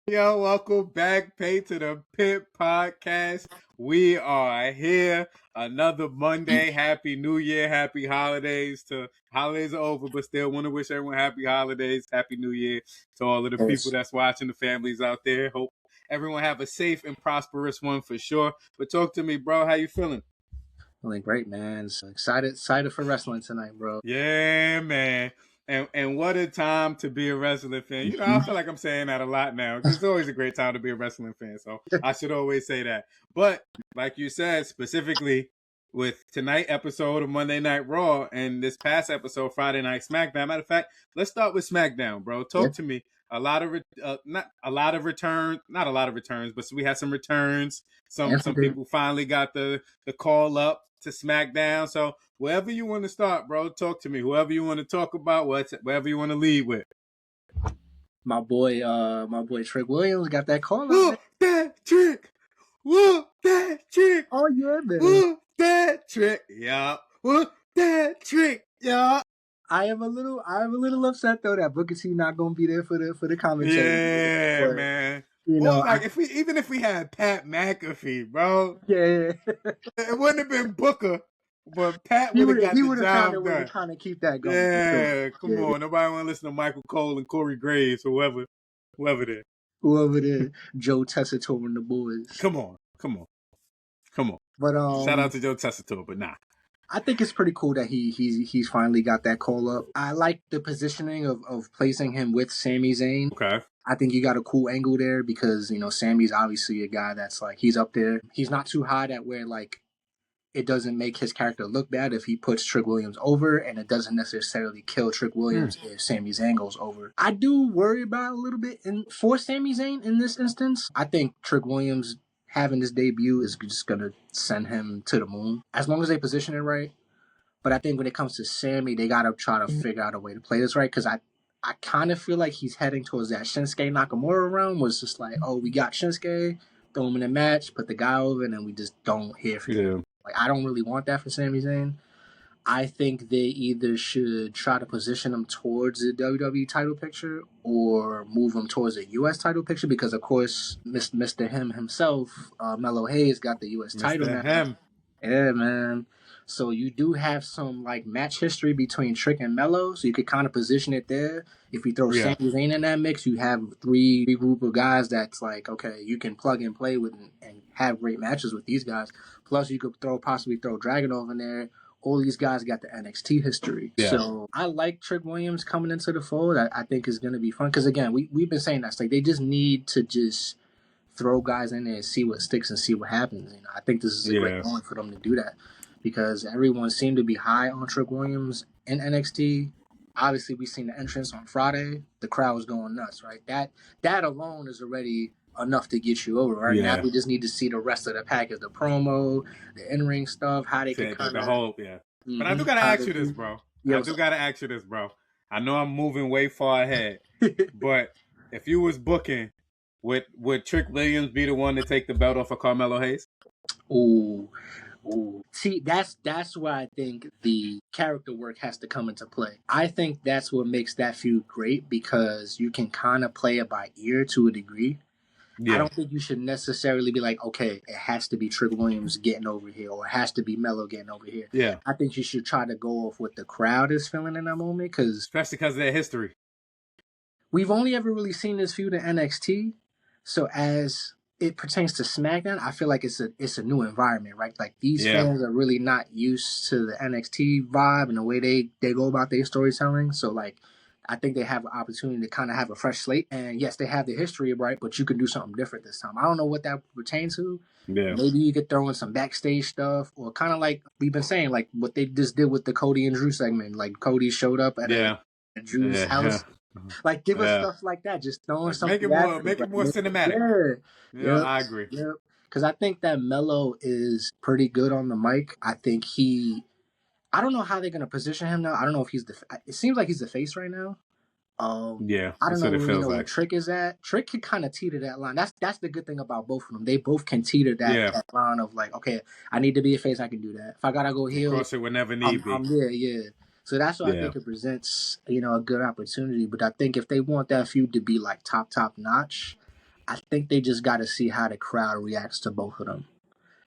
Yo, welcome back, Pay to the Pit podcast. We are here another Monday. Happy New Year, happy holidays. Holidays are over, but still want to wish everyone happy holidays, happy New Year to all of the people that's watching, the families out there. Hope everyone have a safe and prosperous one for sure. But talk to me, bro. How you feeling? Feeling great, man. So excited for wrestling tonight, bro. Yeah, man. And what a time to be a wrestling fan. You know, I feel like I'm saying that a lot now because it's always a great time to be a wrestling fan. So I should always say that. But like you said, specifically with tonight episode of Monday Night Raw and this past episode, Friday Night SmackDown. Matter of fact, let's start with SmackDown, bro. Talk to me. Not a lot of returns, but we had some returns. Some people finally got the call up to SmackDown. So wherever you want to start, bro, talk to me. Whoever you want to talk about, wherever you want to lead with. My boy Trick Williams got that call. Whoop that trick! Whoop that trick! Oh yeah, man! Whoop that trick! Yeah. Whoop that trick! Yeah. I am a little upset though that Booker T not gonna be there for the commentary. Yeah, but, man. You know, like if we had Pat McAfee, bro. Yeah. It wouldn't have been Booker. But Pat would have got the job done. Trying to keep that going. Yeah, come on. Nobody want to listen to Michael Cole and Corey Graves or whoever there. Joe Tessitore and the boys. Come on. But shout out to Joe Tessitore, but nah. I think it's pretty cool that he's finally got that call up. I like the positioning of placing him with Sami Zayn. Okay. I think you got a cool angle there because, you know, Sami's obviously a guy that's like, he's up there. He's not too high that where like it doesn't make his character look bad if he puts Trick Williams over, and it doesn't necessarily kill Trick Williams if Sami Zayn goes over. I do worry about a little bit for Sami Zayn in this instance. I think Trick Williams having this debut is just going to send him to the moon, as long as they position it right. But I think when it comes to Sami, they got to try to figure out a way to play this right, because I kind of feel like he's heading towards that Shinsuke Nakamura realm, was just like, oh, we got Shinsuke, throw him in a match, put the guy over, and then we just don't hear from him. Like, I don't really want that for Sami Zayn. I think they either should try to position him towards the WWE title picture or move him towards the U.S. title picture because, of course, Mr. Him himself, Melo Hayes, got the U.S. title now. Him. Yeah, man. So you do have some, like, match history between Trick and Melo, so you could kind of position it there. If you throw Sami Zayn in that mix, you have three group of guys that's like, okay, you can plug and play with and have great matches with these guys. Plus, you could possibly throw Dragunov in there. All these guys got the NXT history. Yeah. So I like Trick Williams coming into the fold. I think it's going to be fun. Because, again, we've been saying that. It's like they just need to just throw guys in there and see what sticks and see what happens. You know, I think this is a great moment for them to do that. Because everyone seemed to be high on Trick Williams in NXT. Obviously, we've seen the entrance on Friday. The crowd was going nuts, right? That alone is already enough to get you over, right? Yeah. Now we just need to see the rest of the package, the promo, the in-ring stuff, how they can kind of... the whole, But I do got to ask you this, bro. I know I'm moving way far ahead, but if you was booking, would Trick Williams be the one to take the belt off of Carmelo Hayes? Ooh. See, that's where I think the character work has to come into play. I think that's what makes that feud great because you can kind of play it by ear to a degree. Yeah. I don't think you should necessarily be like, okay, it has to be Trick Williams getting over here or it has to be Melo getting over here. Yeah. I think you should try to go off what the crowd is feeling in that moment. Especially because of their history. We've only ever really seen this feud in NXT. So as it pertains to SmackDown, I feel like it's a new environment, right? Like these fans are really not used to the NXT vibe and the way they go about their storytelling. So like, I think they have an opportunity to kind of have a fresh slate. And yes, they have the history, right? But you can do something different this time. I don't know what that pertains to. Yeah. Maybe you could throw in some backstage stuff or kind of like we've been saying, like what they just did with the Cody and Drew segment. Like Cody showed up at Drew's house. Yeah. Like give us stuff like that. Just throwing something. Make it more cinematic. Yeah, I agree. Yeah. Because I think that Melo is pretty good on the mic. I think I don't know how they're going to position him now. I don't know if it seems like he's the face right now. I don't know really where Trick is at. Trick can kind of teeter that line. That's the good thing about both of them. They both can teeter that line of like, okay, I need to be a face, I can do that. If I got to go heel, of course it would never need be. I'm there, yeah. So that's why I think it presents, a good opportunity. But I think if they want that feud to be like top notch, I think they just got to see how the crowd reacts to both of them.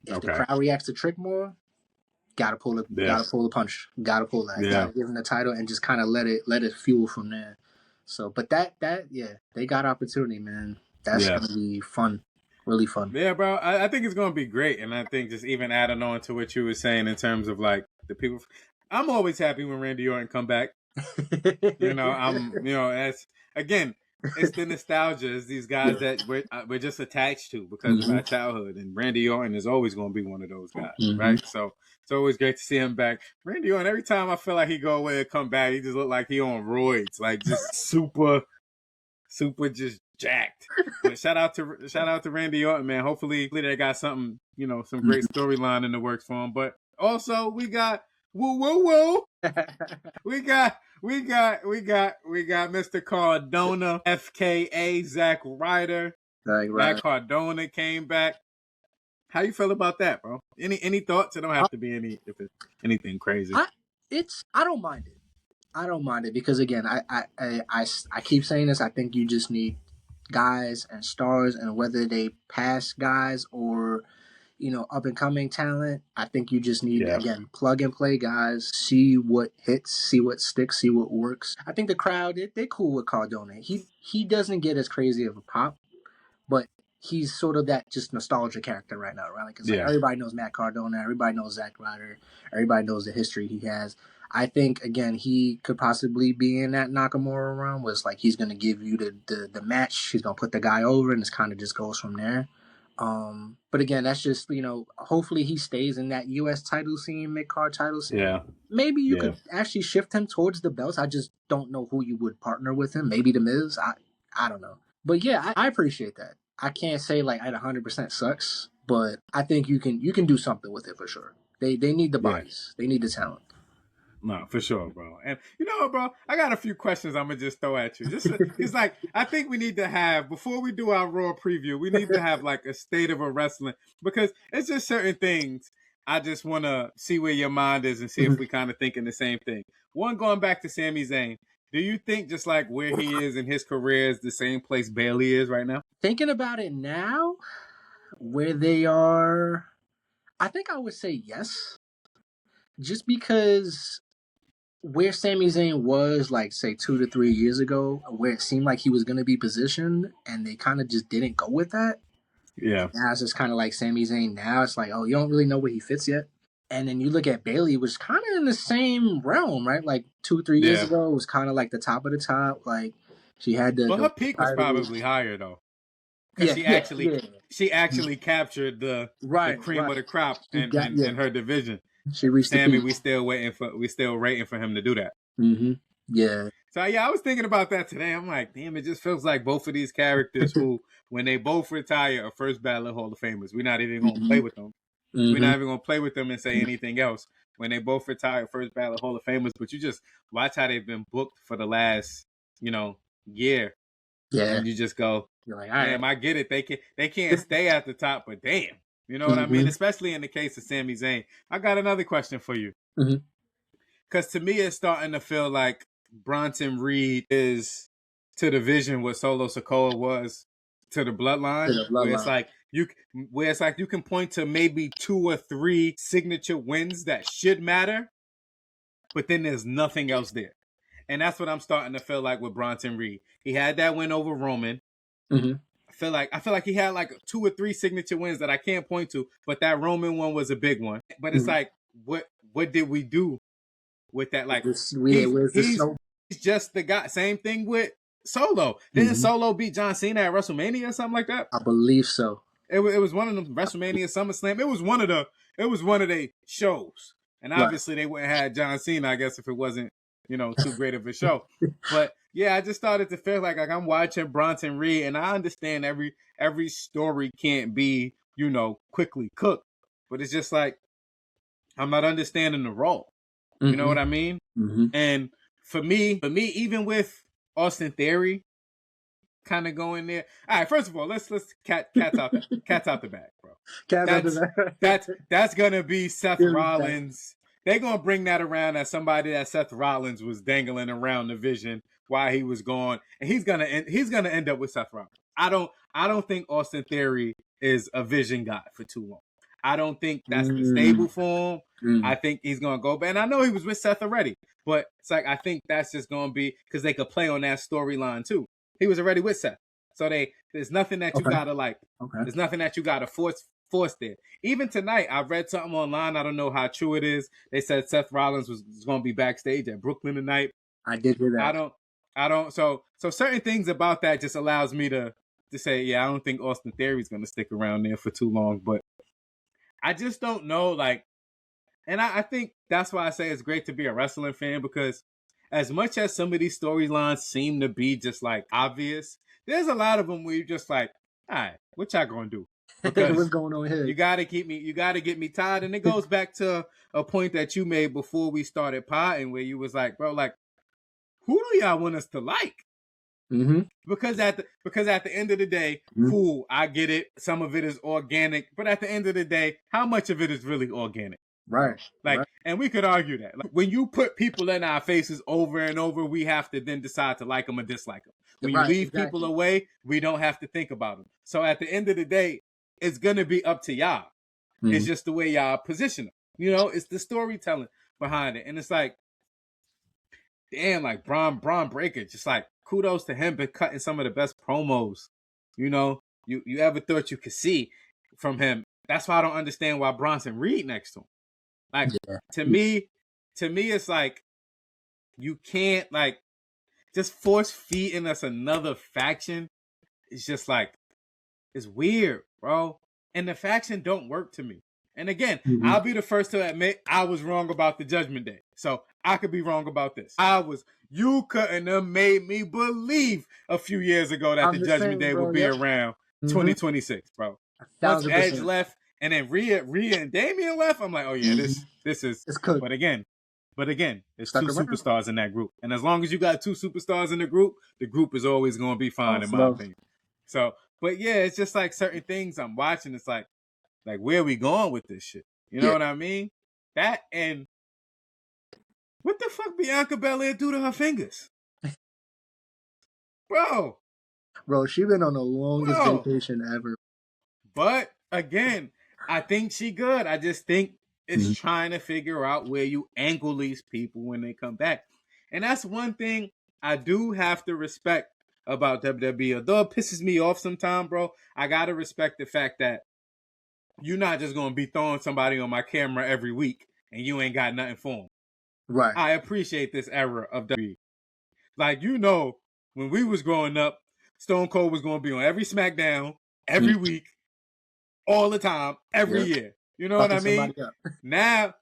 If the crowd reacts to Trick more, gotta pull the punch, gotta pull that, gotta give him the title and just kind of let it fuel from there. So, but that they got opportunity, man. That's gonna be fun, really fun. Yeah, bro. I think it's gonna be great, and I think just even adding on to what you were saying in terms of like the people, I'm always happy when Randy Orton come back. That's again, it's the nostalgia. It's these guys that we're just attached to because of our childhood, and Randy Orton is always going to be one of those guys, right? So it's always great to see him back. Randy Orton, every time I feel like he go away and come back, he just look like he on roids, like just super just jacked. But shout out to Randy Orton, man. Hopefully they got something, some great storyline in the works for him. But also we got woo. we got Mr. Cardona, FKA Zack Ryder. Matt Cardona came back. How you feel about that, bro? Any thoughts? It don't have to be anything crazy. I don't mind it. I don't mind it because again, I keep saying this. I think you just need guys and stars, and whether they pass guys or up and coming talent, I think you just need again plug and play guys, see what hits, see what sticks, see what works. I think the crowd they're cool with Cardona. He doesn't get as crazy of a pop, but he's sort of that just nostalgia character right now, right? Because everybody knows Matt Cardona, everybody knows Zack Ryder, everybody knows the history he has. I think again he could possibly be in that Nakamura run, was like he's going to give you the match, he's going to put the guy over, and it's kind of just goes from there. But again, that's just hopefully he stays in that U.S. title scene, mid-card title scene. Yeah, maybe you could actually shift him towards the belts. I just don't know who you would partner with him. Maybe The Miz. I don't know. But yeah, I appreciate that. I can't say like at 100% sucks, but I think you can do something with it for sure. They need the bodies. They need the talent. No, for sure, bro. And you know what, bro? I got a few questions I'm going to just throw at you. It's like, I think we need to have, before we do our Raw preview, we need to have like a state of a wrestling, because it's just certain things I just want to see where your mind is and see if we kind of thinking the same thing. One, going back to Sami Zayn, do you think just like where he is in his career is the same place Bayley is right now? Thinking about it now, where they are, I think I would say yes. Just because where Sami Zayn was, like, say, 2 to 3 years ago, where it seemed like he was going to be positioned, and they kind of just didn't go with that. Yeah. Now it's just kind of like Sami Zayn now. It's like, oh, you don't really know where he fits yet. And then you look at Bayley, which kind of in the same realm, right? Like 2 or 3 years ago, it was kind of like the top of the top. Like, she had the... But her peak was probably higher, though. Because she actually captured the cream of the crop in her division. She reached Sammy, we still waiting for him to do that. Mm-hmm. Yeah. So I was thinking about that today. I'm like, damn, it just feels like both of these characters who, when they both retire, are first ballot Hall of Famers. We're not even gonna play with them. We're not even gonna play with them and say anything else. When they both retire, first ballot Hall of Famers. But you just watch how they've been booked for the last, year. Yeah. And you just go, you're like, damn, I get it. They can't stay at the top, but damn. You know what I mean? Especially in the case of Sami Zayn. I got another question for you. Because to me, it's starting to feel like Bronson Reed is to the Vision what Solo Sikoa was to the Bloodline. Where it's like you can point to maybe 2 or 3 signature wins that should matter, but then there's nothing else there. And that's what I'm starting to feel like with Bronson Reed. He had that win over Roman. I feel like he had like 2 or 3 signature wins that I can't point to, but that Roman one was a big one. But it's like, what did we do with that? Like, he's just the guy. Same thing with Solo. Didn't Solo beat John Cena at WrestleMania or something like that? I believe so. It was one of them WrestleMania, SummerSlam. It was one of the shows, and obviously they wouldn't have John Cena, I guess, if it wasn't too great of a show. But yeah, I just started to feel like I'm watching Bronson Reed, and I understand every story can't be, quickly cooked. But it's just like, I'm not understanding the role. You know what I mean? And for me, even with Austin Theory kind of going there. All right, first of all, let's cat's out the bag, bro. That's gonna be Seth Rollins. They're going to bring that around as somebody that Seth Rollins was dangling around the Vision while he was gone. And he's going to end up with Seth Rollins. I don't think Austin Theory is a vision guy for too long. I don't think that's the stable for him. I think he's gonna go back. And I know he was with Seth already, but it's like I think that's just gonna be because they could play on that storyline too. He was already with Seth, so there's nothing that you gotta like. There's nothing that you gotta force there. Even tonight, I read something online. I don't know how true it is. They said Seth Rollins was gonna be backstage at Brooklyn tonight. I did hear that. I don't. So certain things about that just allows me to say, yeah, I don't think Austin Theory's gonna stick around there for too long. But I just don't know, like, and I think that's why I say it's great to be a wrestling fan because as much as some of these storylines seem to be just like obvious, there's a lot of them where you're just like, all right, what y'all gonna do? Because what's going on here? You gotta get me tied, and it goes back to a point that you made before we started potting, where you was like, bro, like, who do y'all want us to like? Because at the end of the day, cool, I get it. Some of it is organic, but at the end of the day, how much of it is really organic? Right. Like, and we could argue that. Like, when you put people in our faces over and over, we have to then decide to like them or dislike them. When you leave people away, we don't have to think about them. So at the end of the day, it's gonna be up to y'all. It's just the way y'all position them. You know, it's the storytelling behind it, and it's like, damn, like Braun Breaker, just like kudos to him, been cutting some of the best promos, you know, you ever thought you could see from him. That's why I don't understand why Bronson Reed next to him. Like, to me, it's like, you can't, like, just force feeding us another faction. It's just like, it's weird, bro. And the faction don't work to me. And again, I'll be the first to admit I was wrong about the Judgment Day. So I could be wrong about this. You couldn't have made me believe a few years ago that the Judgment Day would be around 2026, bro. Once Edge left and then Rhea and Damian left, I'm like, oh yeah, this is it's cooked. But again, there's two superstars in that group. And as long as you got two superstars in the group is always going to be fine in my opinion. So, but yeah, it's just like certain things I'm watching. It's like where are we going with this shit? You know what I mean? That, and what the fuck Bianca Belair do to her fingers? Bro, she been on the longest vacation ever. But again, I think she good. I just think it's trying to figure out where you angle these people when they come back. And that's one thing I do have to respect about WWE. Although it pisses me off sometimes, bro, I gotta respect the fact that you're not just gonna be throwing somebody on my camera every week and you ain't got nothing for them. Right. I appreciate this era of WWE. Like, you know, when we was growing up, Stone Cold was gonna be on every SmackDown, every week, all the time, every year. You know what I mean? Now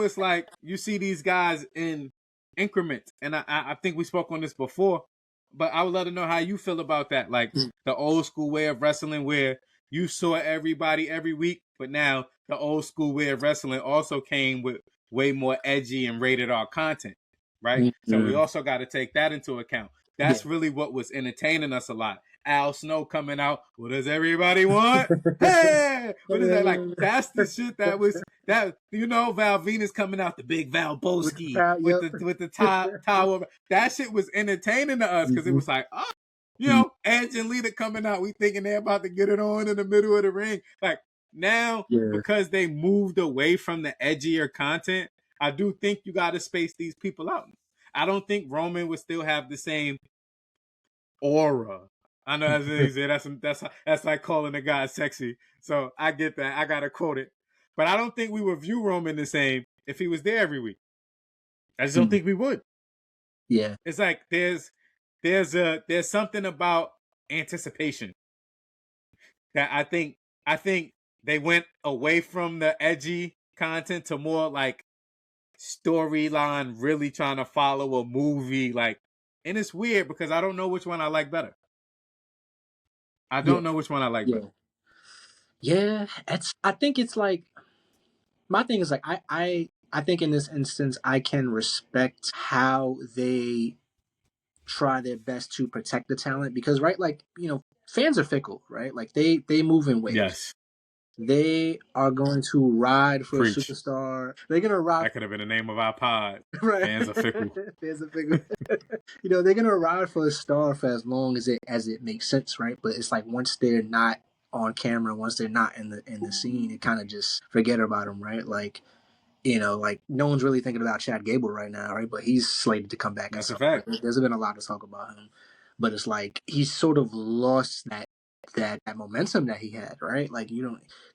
it's like you see these guys in increments. And I think we spoke on this before, but I would love to know how you feel about that. Like the old school way of wrestling where you saw everybody every week, but now the old school way of wrestling also came with way more edgy and rated R content, right? So we also got to take that into account. That's really what was entertaining us a lot. Al Snow coming out, what does everybody want? Hey! What is that? Like, that's the shit that was, that, you know, Val Venus coming out, the big Val Boski with the tower. That shit was entertaining to us because it was like, oh, you know, Edge and Lita coming out, we thinking they're about to get it on in the middle of the ring. Like, now, because they moved away from the edgier content, I do think you got to space these people out. I don't think Roman would still have the same aura. I know that's like calling a guy sexy. So I get that. I gotta quote it. But I don't think we would view Roman the same if he was there every week. I just don't think we would. Yeah. It's like there's something about anticipation that I think they went away from the edgy content to more like storyline, really trying to follow a movie, like, and it's weird because I don't know which one I like better. I don't know which one I like better. Yeah, I think it's like, my thing is like, I think in this instance I can respect how they try their best to protect the talent because, right, like, you know, fans are fickle, right? Like they move in waves. Yes. They are going to ride for Preach. a superstar. They're gonna ride. That could have been the name of our pod. Right. Fans are fickle. Fans are fickle. They're gonna ride for a star for as long as it makes sense, right? But it's like once they're not on camera, once they're not in the scene, it kind of just forget about them, right? Like like no one's really thinking about Chad Gable right now, right? But he's slated to come back. That's a fact. There's been a lot of talk about him, but it's like he's sort of lost that momentum that he had, right? Like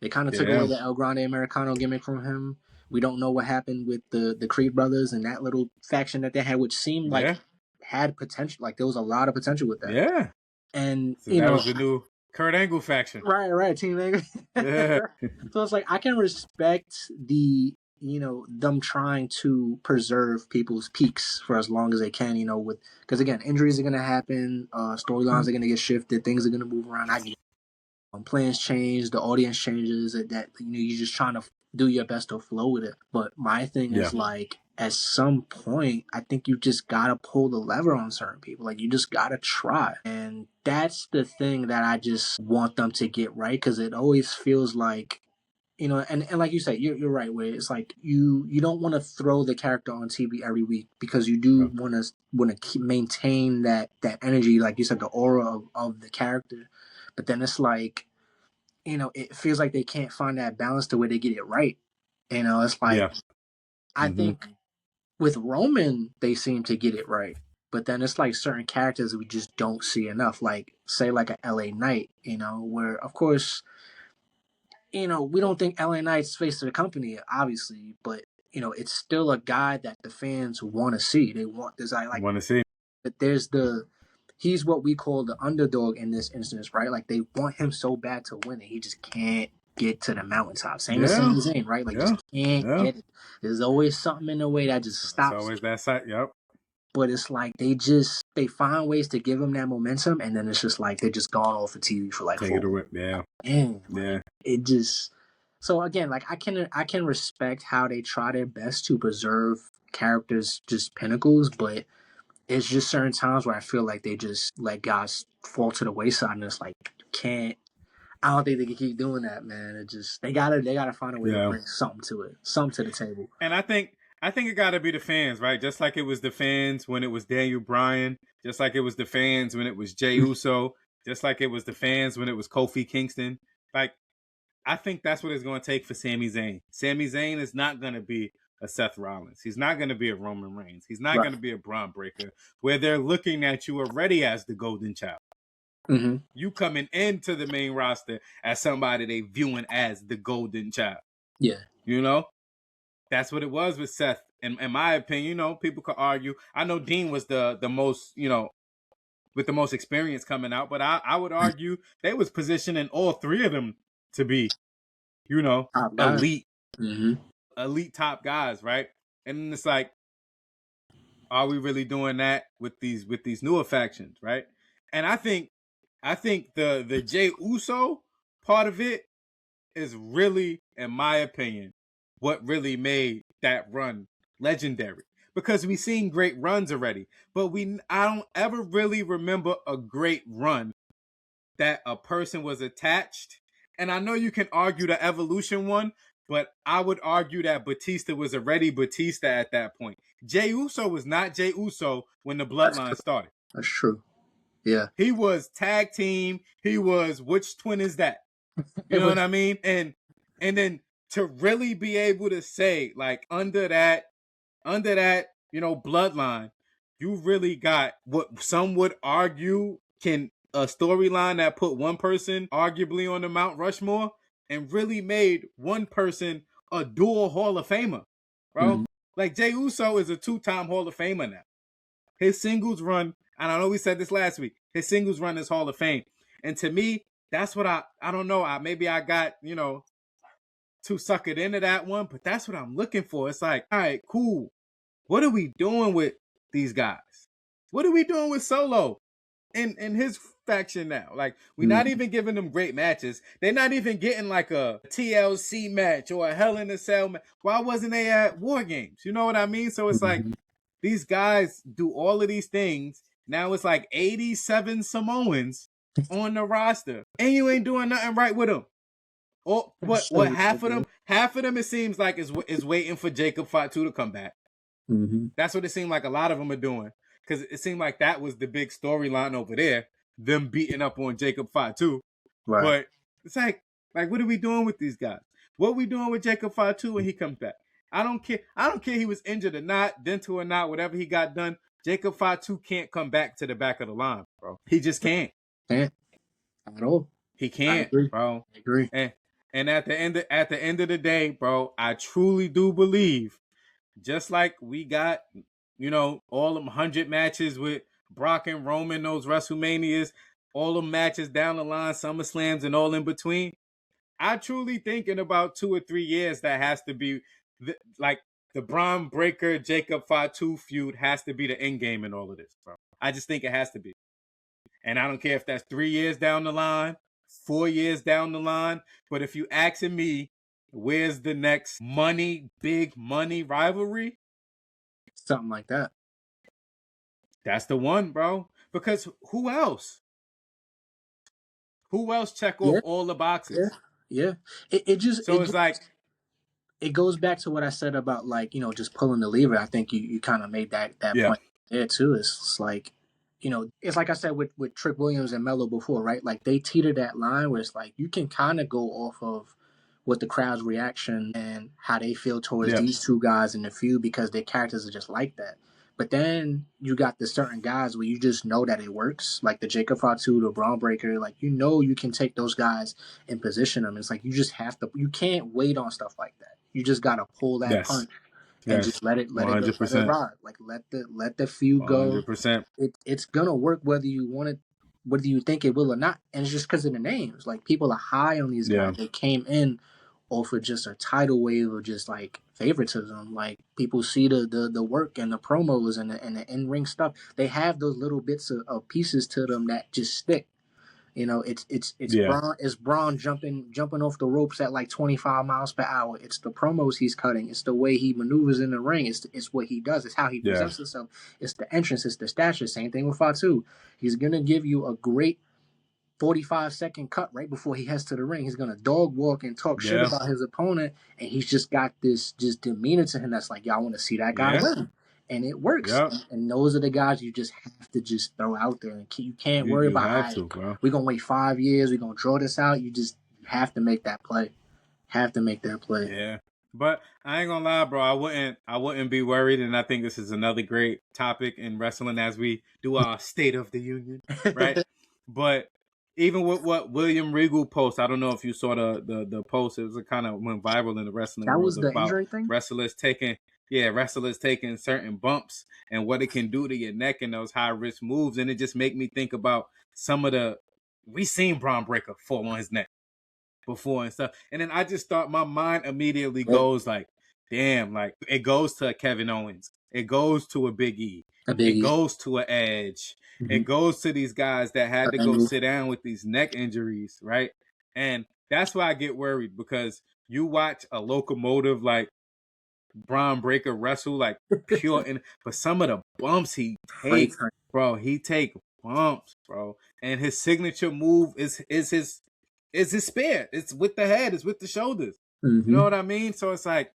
they kind of took away the El Grande Americano gimmick from him. We don't know what happened with the Creed brothers and that little faction that they had, which seemed like had potential. Like there was a lot of potential with that. Yeah. And so that was the new Kurt Angle faction. Right, Team Angle. Yeah. So it's like I can respect them trying to preserve people's peaks for as long as they can, because again, injuries are going to happen, storylines are going to get shifted, things are going to move around. I get plans change, the audience changes, that you're just trying to do your best to flow with it. But my thing is like, at some point, I think you just got to pull the lever on certain people. Like you just got to try. And that's the thing that I just want them to get right, because it always feels like, and like you said, you're right, where it's like you don't want to throw the character on TV every week, because you do want to maintain that energy, like you said, the aura of the character. But then it's like, it feels like they can't find that balance to where they get it right. It's like I think with Roman they seem to get it right, but then it's like certain characters we just don't see enough. Like say like a LA Knight, where of course. We don't think LA Knight's face of the company, obviously, but it's still a guy that the fans want to see. They want this. I want to see. But he's what we call the underdog in this instance, right? Like they want him so bad to win it, he just can't get to the mountaintop. Same as Sami Zayn, right? Like just can't get it. There's always something in the way that just stops. It's always that side. Yep. But it's like they find ways to give him that momentum, and then it's just like they're just gone off of TV for like 4 months. Yeah. It just so again, like I can respect how they try their best to preserve characters just pinnacles, but it's just certain times where I feel like they just let guys fall to the wayside, and it's like I don't think they can keep doing that, man. It just they gotta find a way to bring something to the table. And I think it got to be the fans, right? Just like it was the fans when it was Daniel Bryan, just like it was the fans when it was Jey Uso, just like it was the fans when it was Kofi Kingston. Like, I think that's what it's going to take for Sami Zayn. Sami Zayn is not going to be a Seth Rollins. He's not going to be a Roman Reigns. He's not going to be a Braun Breaker, where they're looking at you already as the golden child. Mm-hmm. You coming into the main roster as somebody they viewing as the golden child. Yeah. That's what it was with Seth. In my opinion, people could argue. I know Dean was the most, with the most experience coming out, but I would argue they was positioning all three of them to be, elite, elite top guys, right? And it's like, are we really doing that with these newer factions, right? And I think the Jey Uso part of it is really, in my opinion, what really made that run legendary, because we've seen great runs already, but I don't ever really remember a great run that a person was attached. And I know you can argue the Evolution one, but I would argue that Batista was already Batista at that point. Jey Uso was not Jey Uso when the Bloodline started. That's true. Yeah. He was tag team. He was, which twin is that? You know what I mean? And then to really be able to say, like, under that, bloodline, you really got what some would argue a storyline that put one person arguably on the Mount Rushmore and really made one person a dual Hall of Famer, bro. Mm-hmm. Like Jey Uso is a 2-time Hall of Famer now. His singles run, and I know we said this last week, his singles run is Hall of Fame. And to me, that's what I don't know, maybe I got, too suckered into that one, but that's what I'm looking for. It's like, all right, cool. What are we doing with these guys? What are we doing with Solo in his faction now? Like, we're not even giving them great matches. They're not even getting like a TLC match or a Hell in a Cell match. Why wasn't they at War Games? You know what I mean? So it's like, these guys do all of these things. Now it's like 87 Samoans on the roster, and you ain't doing nothing right with them. Or what half of them it seems like is waiting for Jacob Fatu to come back. Mm-hmm. That's what it seemed like a lot of them are doing. Because it seemed like that was the big storyline over there, them beating up on Jacob Fatu. Right. But it's like what are we doing with these guys? What are we doing with Jacob Fatu when he comes back? I don't care. I don't care he was injured or not, dental or not, whatever he got done. Jacob Fatu can't come back to the back of the line, bro. He just can't. Can't at all. He can't, bro. I agree. And at the end of the day, bro, I truly do believe, just like we got, all them 100 matches with Brock and Roman, those WrestleManias, all them matches down the line, SummerSlams and all in between. I truly think in about 2 or 3 years that has to be the Braun Breaker Jacob Fatu feud has to be the end game in all of this, bro. I just think it has to be. And I don't care if that's 3 years down the line, 4 years down the line. But if you asking me, where's the next big money rivalry? Something like that. That's the one, bro. Because who else? Who else check off all the boxes? Yeah. It goes back to what I said about just pulling the lever. I think you kind of made that point there too. It's like, it's like I said with Trick Williams and Melo before, right? Like they teeter that line where it's like you can kind of go off of what the crowd's reaction and how they feel towards these two guys in the feud because their characters are just like that. But then you got the certain guys where you just know that it works, like the Jacob Fatu, the Braun Breaker. Like you can take those guys and position them. It's like you just have to. You can't wait on stuff like that. You just gotta pull that punch and just let it ride. Like let the feud go. 100%. It's gonna work whether you want it, whether you think it will or not. And it's just because of the names. Like people are high on these guys. They came in off of just a tidal wave of just like favoritism. Like people see the work and the promos and the in-ring stuff. They have those little bits of pieces to them that just stick. It's Braun jumping off the ropes at like 25 miles per hour. It's the promos he's cutting. It's the way he maneuvers in the ring. It's what he does. It's how he presents himself. It's the entrance. It's the stature. Same thing with Fatu. He's gonna give you a great 45-second cut right before he heads to the ring. He's gonna dog walk and talk shit about his opponent, and he's just got this just demeanor to him that's like, y'all want to see that guy win. And it works. And those are the guys you just have to just throw out there. And you can't worry about we're going to wait 5 years. We're going to draw this out. You just have to make that play. Yeah. But I ain't going to lie, bro. I wouldn't be worried. And I think this is another great topic in wrestling as we do our State of the Union. Right? But even with what William Regal posted, I don't know if you saw the post. It was kind of went viral in the wrestling world. That was the injury thing? Wrestlers taking certain bumps and what it can do to your neck and those high risk moves. And it just make me think about some of we seen Braun Breaker fall on his neck before and stuff. And then I just thought my mind immediately goes like, damn, like it goes to a Kevin Owens. It goes to a Big E. It goes to an Edge. Mm-hmm. It goes to these guys that had to go sit down with these neck injuries, right? And that's why I get worried because you watch a locomotive like Braun Breaker wrestle like pure, but some of the bumps he takes, bro, he take bumps, bro, and his signature move is his spear. It's with the head, it's with the shoulders. Mm-hmm. You know what I mean? So it's like,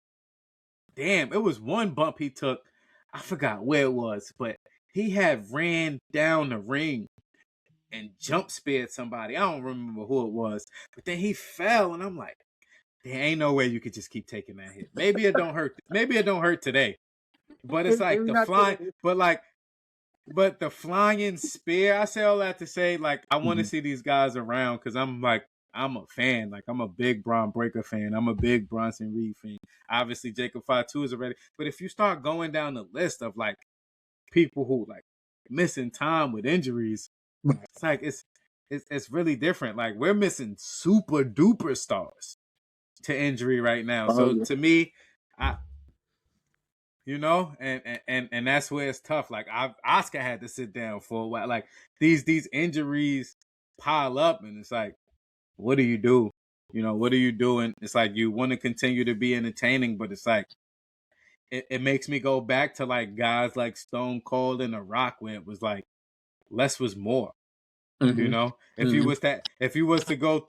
damn, it was one bump he took. I forgot where it was, but he had ran down the ring and jump speared somebody. I don't remember who it was, but then he fell, and I'm like, there ain't no way you could just keep taking that hit. Maybe it don't hurt. Maybe it don't hurt today, but it's like the flying, but the flying spear. I say all that to say, like, I want to see these guys around because I'm a fan. Like, I'm a big Braun Breaker fan. I'm a big Bronson Reed fan. Obviously, Jacob Fatu is already. But if you start going down the list of like people who like missing time with injuries, it's like it's really different. Like we're missing super duper stars to injury right now. To me, and that's where it's tough. Like Oscar had to sit down for a while. Like these injuries pile up, and it's like, what do you do? What are you doing? It's like you want to continue to be entertaining, but it's like it makes me go back to like guys like Stone Cold and The Rock, where it was like less was more. You know, if he was to go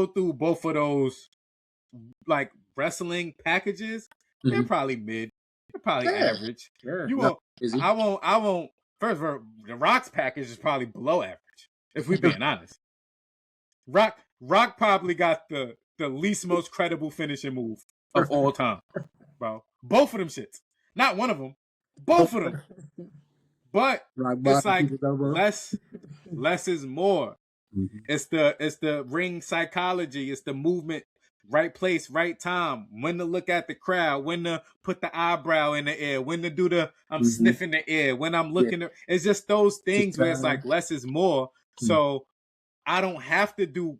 through both of those like wrestling packages, they're probably mid, they're probably average. You won't, I won't. First of all, the Rock's package is probably below average. If we're being honest, Rock probably got the least most credible finishing move of all time, bro. Both of them shits, not one of them, both of them. But it's like less is more. It's the ring psychology. It's the movement, right place, right time. When to look at the crowd. When to put the eyebrow in the air. When to do the I'm sniffing the air. When I'm looking. It's just those things where it's like less is more. So I don't have to do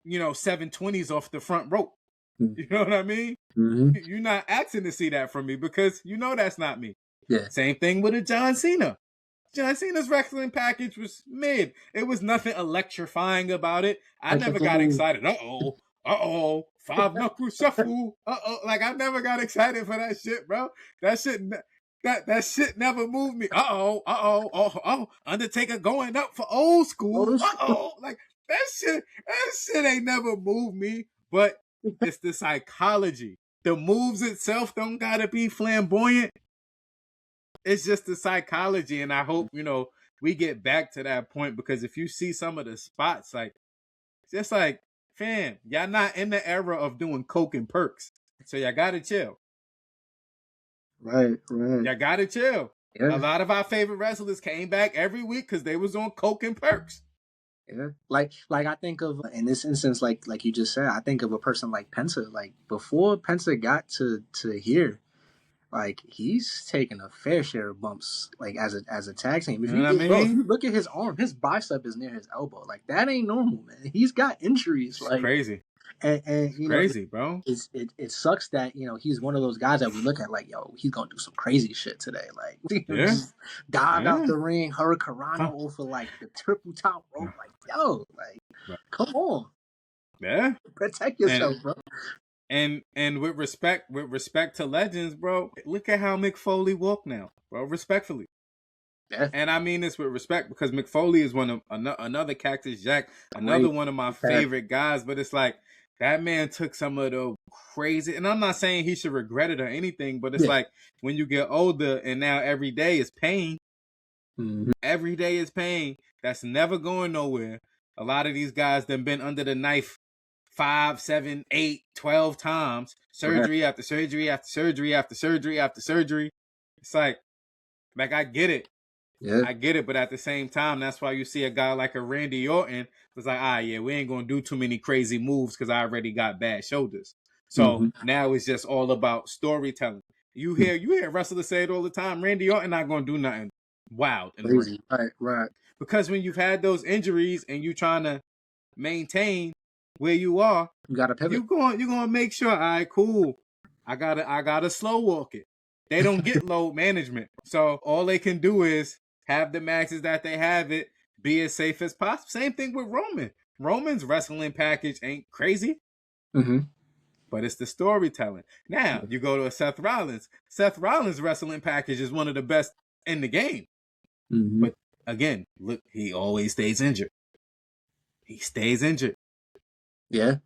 720s off the front rope. You know what I mean? You're not asking to see that from me because that's not me. Yeah. Same thing with a John Cena. John Cena's wrestling package was mid. It was nothing electrifying about it. I never got excited. Five knuckle shuffle. Like I never got excited for that shit, bro. That shit never moved me. Undertaker going up for old school. Like that shit ain't never moved me. But it's the psychology. The moves itself don't gotta be flamboyant. It's just the psychology, and I hope we get back to that point because if you see some of the spots, like just like, fam, y'all not in the era of doing coke and perks, so y'all gotta chill. Right. Y'all gotta chill. Yeah. A lot of our favorite wrestlers came back every week because they was on coke and perks. Yeah, like I think of in this instance, like you just said, I think of a person like Penta. Like before Penta got to here. Like he's taking a fair share of bumps, like as a tag team. If you look at his arm, his bicep is near his elbow. Like that ain't normal, man. He's got injuries. It's crazy. And crazy, bro. It sucks that he's one of those guys that we look at like, yo, he's gonna do some crazy shit today. Like just dive out the ring, hurricanrana over like the triple top rope. Like yo, like come on, protect yourself, bro. And with respect to legends, bro, look at how Mick Foley walked now, bro. Respectfully, and I mean this with respect because Mick Foley is one of another Cactus Jack, another one of my favorite guys. But it's like that man took some of the crazy, and I'm not saying he should regret it or anything, but it's like when you get older and now every day is pain. Every day is pain. That's never going nowhere. A lot of these guys done been under the knife 5, 7, 8, 12 times, surgery after surgery after surgery after surgery after surgery. It's like I get it. Yeah. I get it, but at the same time, that's why you see a guy like a Randy Orton was like, we ain't gonna do too many crazy moves because I already got bad shoulders. So now it's just all about storytelling. You hear wrestlers say it all the time. Randy Orton not gonna do nothing wild and crazy. Right. Because when you've had those injuries and you trying to maintain where you are, you gotta pivot. You're gonna make sure, all right, cool. I gotta slow walk it. They don't get load management. So all they can do is have the matches that they have it, be as safe as possible. Same thing with Roman. Roman's wrestling package ain't crazy. But it's the storytelling. Now you go to a Seth Rollins. Seth Rollins' wrestling package is one of the best in the game. But again, look, he always stays injured. He stays injured. Yeah.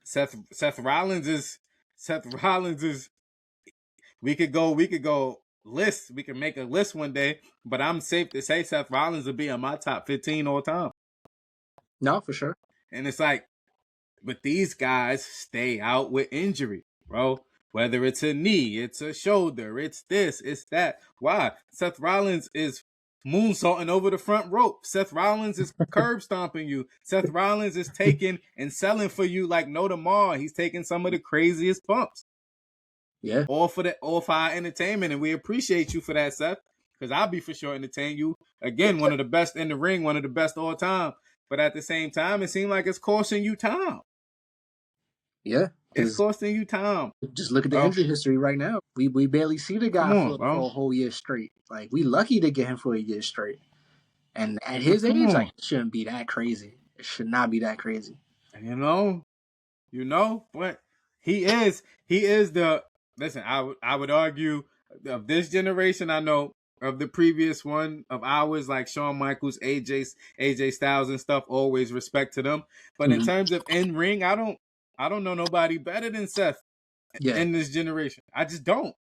Seth Rollins is. We could go list. We can make a list one day, but I'm safe to say Seth Rollins will be in my top 15 all time. No, for sure. And it's like, but these guys stay out with injury, bro. Whether it's a knee, it's a shoulder, it's this, it's that. Why? Seth Rollins is moonsaulting over the front rope. Seth Rollins is curb stomping you. Seth Rollins is taking and selling for you like no tomorrow. He's taking some of the craziest bumps. Yeah. All for our entertainment, and we appreciate you for that, Seth. Because I'll be for sure entertain you. Again, one of the best in the ring, one of the best all time. But at the same time, it seems like it's costing you time. Yeah. It's costing you time. Just look at the injury history right now. We barely see the guy for a whole year straight. Like, we lucky to get him for a year straight. And at his age, like, it shouldn't be that crazy. It should not be that crazy. You know, but he is the, listen, I would argue of this generation. I know of the previous one of ours, like Shawn Michaels, AJ Styles and stuff. Always respect to them. But in terms of in ring, I don't know nobody better than Seth in this generation. I just don't.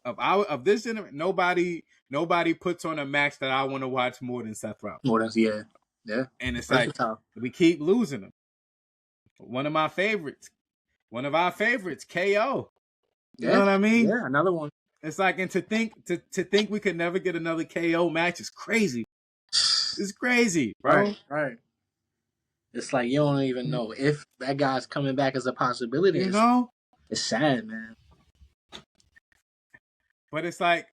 Of this generation, nobody puts on a match that I want to watch more than Seth Rollins. Yeah. And it's like we keep losing them. One of our favorites, KO. You know what I mean? Yeah, another one. It's like, and to think we could never get another KO match is crazy. It's crazy, bro. Right. It's like you don't even know if that guy's coming back as a possibility. You know? It's sad, man. But it's like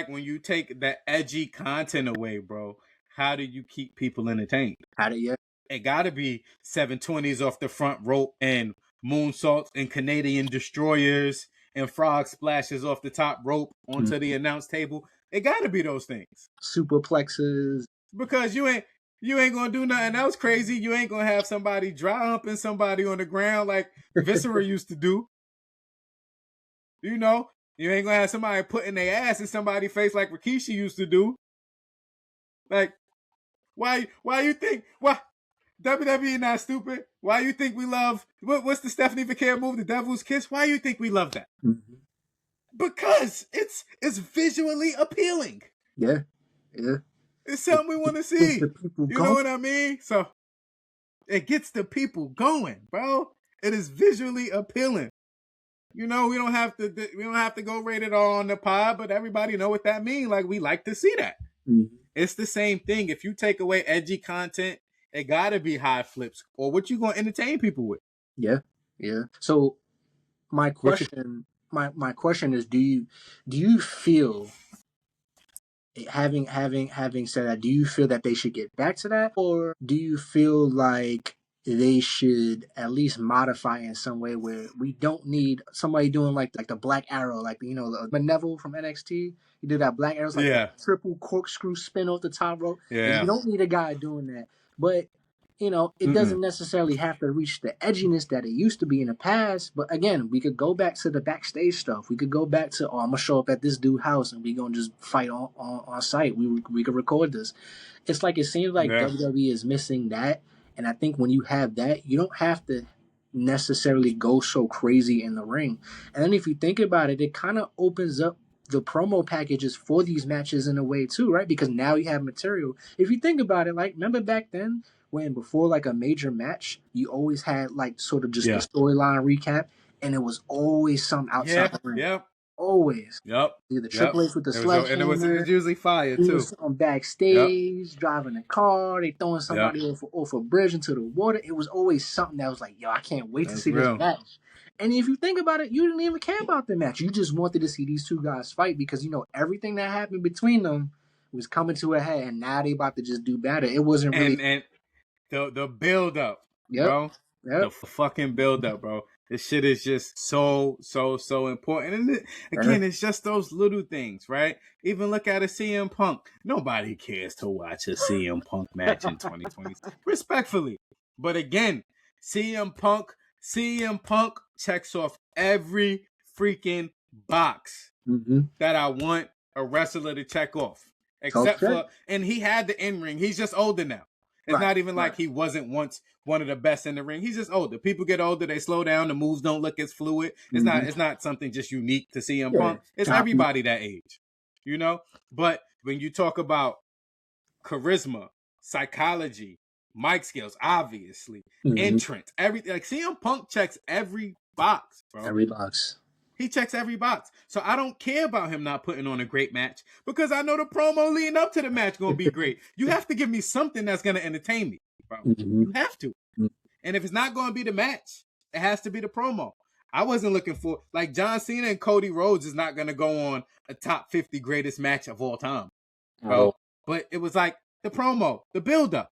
when you take that edgy content away, bro, how do you keep people entertained? It gotta be 720s off the front rope and moonsaults and Canadian destroyers and frog splashes off the top rope onto the announce table. It gotta be those things. Superplexes. Because you ain't gonna do nothing else crazy. You ain't gonna have somebody dry humping somebody on the ground like Viscera used to do. You know, you ain't gonna have somebody putting their ass in somebody's face like Rikishi used to do. Like, why you think WWE not stupid? Why you think we love what's the Stephanie Vaquer move, the Devil's Kiss? Why you think we love that? Because it's visually appealing. Yeah. It's something we want to see. You know what I mean? So it gets the people going, bro. It is visually appealing. You know, we don't have to go rated R on the pod, but everybody know what that means. Like, we like to see that. It's the same thing. If you take away edgy content, it gotta be high flips. Or what you gonna entertain people with? Yeah. So my question is, do you feel, having said that, do you feel that they should get back to that, or do you feel like they should at least modify in some way where we don't need somebody doing like the Black Arrow, like Neville from NXT? He did that Black Arrow, like a triple corkscrew spin off the top rope. Yeah. You don't need a guy doing that, but it doesn't necessarily have to reach the edginess that it used to be in the past. But again, we could go back to the backstage stuff. We could go back to, I'm gonna show up at this dude's house and we gonna just fight on site. We could record this. It's like, it seems like WWE is missing that. And I think when you have that, you don't have to necessarily go so crazy in the ring. And then if you think about it, it kind of opens up the promo packages for these matches in a way too, right? Because now you have material. If you think about it, like, remember back then when before like a major match, you always had like sort of just the storyline recap, and it was always something outside the ring. Yep. Always. Yep. Either Triple H with the sledgehammer. And it was usually fire too. Something backstage, driving a car, they throwing somebody off a bridge into the water. It was always something that was like, yo, I can't wait to see this match. And if you think about it, you didn't even care about the match. You just wanted to see these two guys fight because everything that happened between them was coming to a head, and now they about to just do better. It wasn't really and the build up, bro. The fucking build up, bro. This shit is just so important. And again, it's just those little things, right? Even look at a CM Punk. Nobody cares to watch a CM Punk match in 2020. Respectfully. But again, CM Punk checks off every freaking box that I want a wrestler to check off. Except for, and he had the in-ring. He's just older now. It's not even like he wasn't once one of the best in the ring. He's just older. People get older, they slow down, the moves don't look as fluid. It's not something just unique to CM Punk. It's everybody that age. But when you talk about charisma, psychology, mic skills, obviously, entrance, everything, like CM Punk checks every box, bro. Every box. He checks every box. So I don't care about him not putting on a great match because I know the promo leading up to the match going to be great. You have to give me something that's going to entertain me, bro. You have to. And if it's not going to be the match, it has to be the promo. I wasn't looking for, like, John Cena and Cody Rhodes is not going to go on a top 50 greatest match of all time, bro. But it was like the promo, the build-up.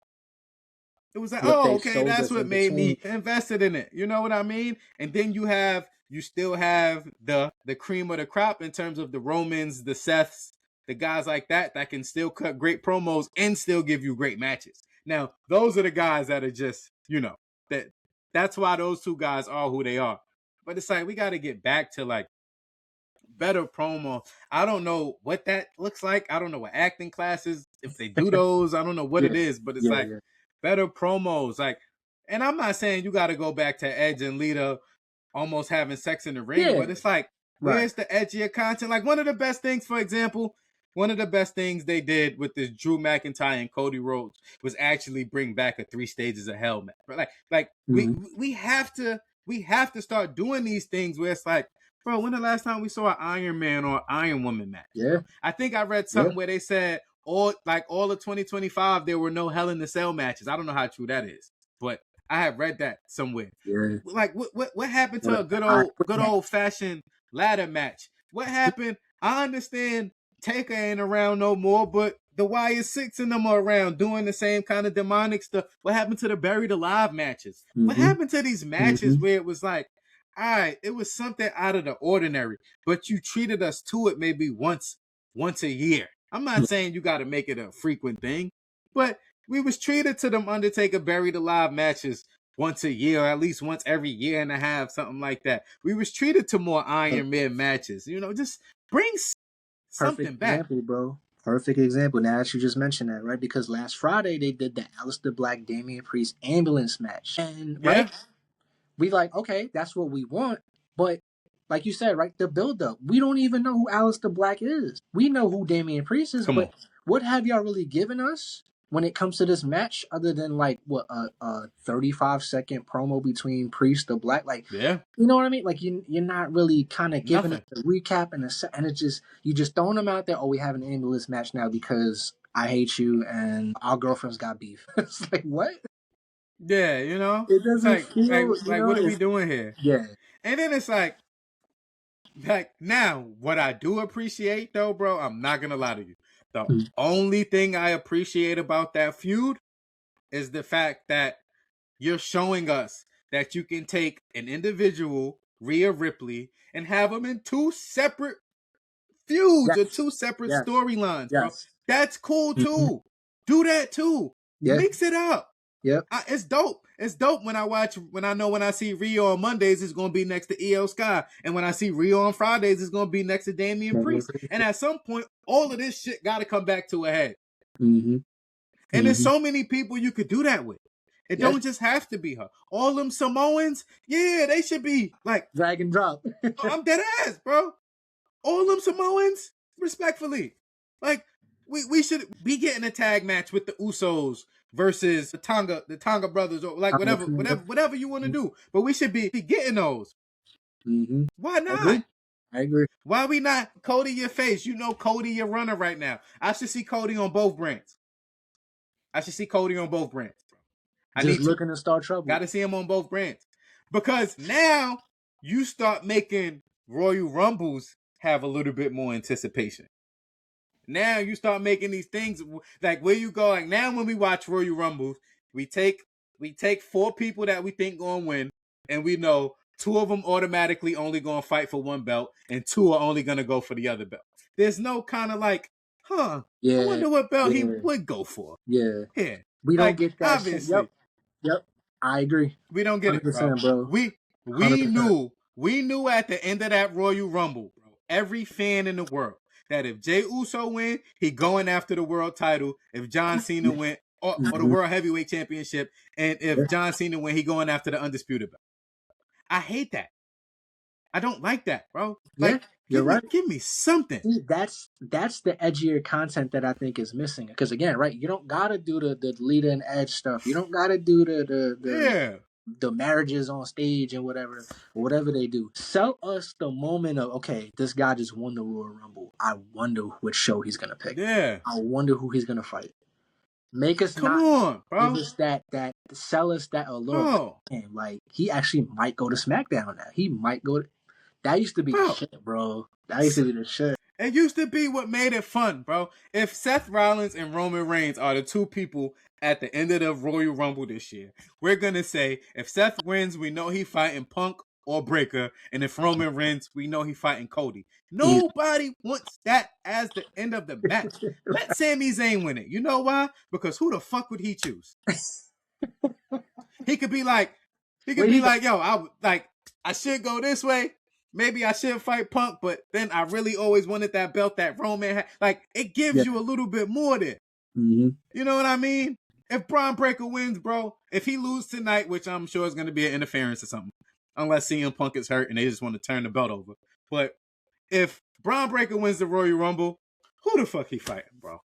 It was like, okay, that's what made me invested in it. You know what I mean? And then you still have the cream of the crop in terms of the Romans, the Seths, the guys like that can still cut great promos and still give you great matches. Now, those are the guys that are just, that's why those two guys are who they are. But it's like, we got to get back to like better promo. I don't know what that looks like. I don't know what acting classes, if they do those. I don't know what it is, but it's like better promos. Like, and I'm not saying you got to go back to Edge and Lita almost having sex in the ring, but it's like, where's the edgier content? Like, one of the best things, for example, one of the best things they did with this Drew McIntyre and Cody Rhodes was actually bring back a 3 Stages of Hell match. Like we have to start doing these things where it's like, bro, when the last time we saw an Iron Man or Iron Woman match? Yeah. I think I read something where they said all of 2025 there were no Hell in the Cell matches. I don't know how true that is, but I have read that somewhere. Yeah. Like what happened to a good old fashioned ladder match? What happened? I understand Taker ain't around no more, but the Wire 6 and them are around doing the same kind of demonic stuff. What happened to the Buried Alive matches? What happened to these matches where it was like, all right, it was something out of the ordinary, but you treated us to it maybe once a year. I'm not saying you got to make it a frequent thing, but we was treated to them Undertaker Buried Alive matches once a year, or at least once every year and a half, something like that. We was treated to more Iron Man matches. Just bring something back. Example, bro. Perfect example. Now that you just mentioned that, right? Because last Friday they did the Aleister Black Damian Priest ambulance match, and right, we like, okay, that's what we want, but like you said, right, the build up, we don't even know who Aleister Black is. We know who Damian Priest is, but what have y'all really given us when it comes to this match, other than like what a 35-second promo between Priest and Black? Like, you know what I mean? Like you're not really kind of giving us a recap and it's just you just throwing them out there. Oh, we have an ambulance match now because I hate you and our girlfriend's got beef. It's like, what? Yeah, it doesn't feel like what are we doing here? Yeah, and then it's like now what I do appreciate though, bro, I'm not gonna lie to you. The only thing I appreciate about that feud is the fact that you're showing us that you can take an individual, Rhea Ripley, and have them in 2 separate feuds or 2 separate storylines, bro. That's cool too. Do that too. Mix it up. It's dope. It's dope when I see Rio on Mondays, it's going to be next to EO Sky. And when I see Rio on Fridays, it's going to be next to Damian Priest. And at some point, all of this shit got to come back to a head. And there's so many people you could do that with. It don't just have to be her. All them Samoans, they should be like drag and drop. I'm dead ass, bro. All them Samoans, respectfully. Like, we should be getting a tag match with the Usos versus the Tonga brothers, or like whatever you want to do. But we should be getting those. Why not? I agree. Why we not Cody your face? Cody your runner right now. I should see Cody on both brands. Just looking to start trouble. Got to see him on both brands. Because now you start making Royal Rumbles have a little bit more anticipation. Now you start making these things like where you go. Like now when we watch Royal Rumbles, we take 4 people that we think gonna win, and we know 2 of them automatically only gonna fight for 1 belt, and 2 are only gonna go for the other belt. There's no kind of like, I wonder what belt he would go for. Yeah. We don't get that. Obviously. Yep. I agree. We don't get it, bro. We knew at the end of that Royal Rumble, bro, every fan in the world, that if Jey Uso win, he going after the world title. If John Cena win, or the World Heavyweight Championship, and if John Cena win, he going after the Undisputed belt. I hate that. I don't like that, bro. Like, you're right. Give me something. See, that's the edgier content that I think is missing. Because again, right, you don't gotta do the Lita and Edge stuff. You don't gotta do the marriages on stage and whatever they do. Sell us the moment of, okay, this guy just won the Royal Rumble. I wonder which show he's gonna pick. Yeah. I wonder who he's gonna fight. Make us Come on, bro. Give us that sell us that allure. Man, like he actually might go to SmackDown now. He might go to, that used to be the shit, bro. That used to be the shit. It used to be what made it fun, bro. If Seth Rollins and Roman Reigns are the 2 people at the end of the Royal Rumble this year, we're going to say, if Seth wins, we know he fighting Punk or Breaker. And if Roman wins, we know he fighting Cody. Nobody wants that as the end of the match. Let Sami Zayn win it. You know why? Because who the fuck would he choose? He could be like, yo, I should go this way. maybe I should fight Punk, but then I really always wanted that belt that Roman had. Like, it gives you a little bit more there. Mm-hmm. You know what I mean? If Braun Breaker wins, bro, if he loses tonight, which I'm sure is going to be an interference or something, unless CM Punk is hurt and they just want to turn the belt over. But if Braun Breaker wins the Royal Rumble, who the fuck he fighting, bro?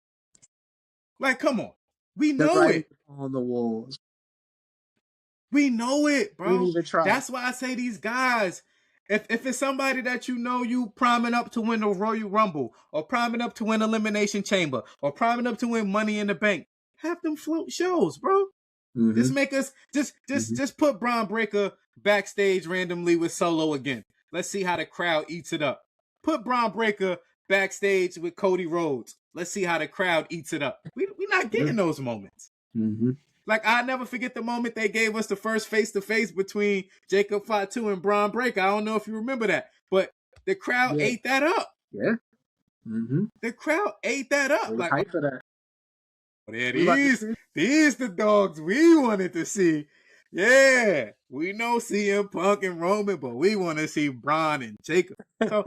Like, come on. We The know writing it. on the walls. We know it, We bro. need to try. That's why I say these guys, if it's somebody that you know you priming up to win the Royal Rumble, or priming up to win Elimination Chamber, or priming up to win Money in the Bank, have them float shows, bro. Mm-hmm. Just make us just put Braun Breaker backstage randomly with Solo again. Let's see how the crowd eats it up. Put Braun Breaker backstage with Cody Rhodes. Let's see how the crowd eats it up. We're not getting those moments. Mm-hmm. Like, I never forget the moment they gave us the first face-to-face between Jacob Fatu and Braun Breaker. I don't know if you remember that, but the crowd ate that up. Yeah. Mm-hmm. The crowd ate that up. They like, hype for that. These the dogs we wanted to see. Yeah, we know CM Punk and Roman, but we want to see Braun and Jacob. So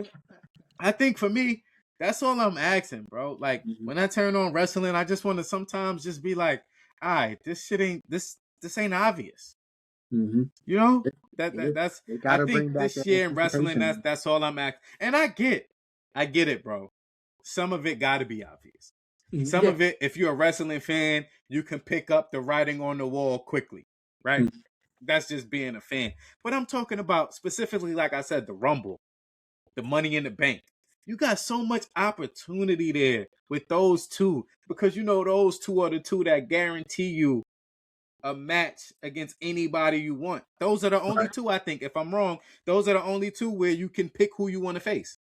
I think for me, that's all I'm asking, bro. Like, when I turn on wrestling, I just want to sometimes just be like, all right, this shit ain't this ain't obvious. Mm-hmm. You know? That's I think this year in wrestling, that's all I'm asking. And I get it, bro. Some of it gotta be obvious. Some of it, if you're a wrestling fan, you can pick up the writing on the wall quickly, right? Mm-hmm. That's just being a fan. But I'm talking about specifically, like I said, the Rumble, the Money in the Bank. You got so much opportunity there with those two, because you know those two are the two that guarantee you a match against anybody you want. Those are the only two, I think. If I'm wrong, those are the only two where you can pick who you want to face.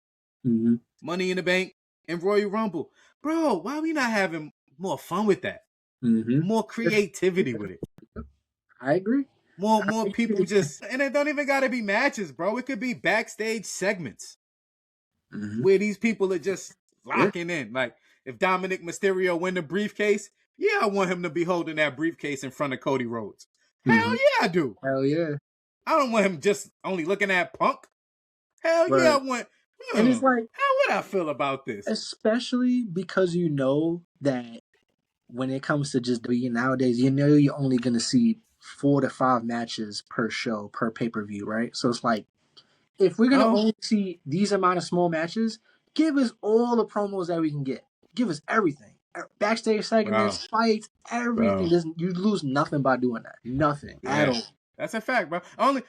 Mm-hmm. Money in the Bank and Royal Rumble. Bro, why are we not having more fun with that? Mm-hmm. More creativity with it. I agree. More people just, and it don't even got to be matches, bro. It could be backstage segments where these people are just locking in. Like, if Dominic Mysterio win the briefcase, yeah, I want him to be holding that briefcase in front of Cody Rhodes. Hell yeah, I do. Hell yeah. I don't want him just only looking at Punk. Hell yeah, I want. And it's like, how would I feel about this? Especially because you know that when it comes to just nowadays, you know you're only going to see 4 to 5 matches per show, per pay-per-view, right? So it's like, if we're going to only see these amount of small matches, give us all the promos that we can get. Give us everything. Backstage segments, fights, everything. You lose nothing by doing that. Nothing at all. That's a fact, bro.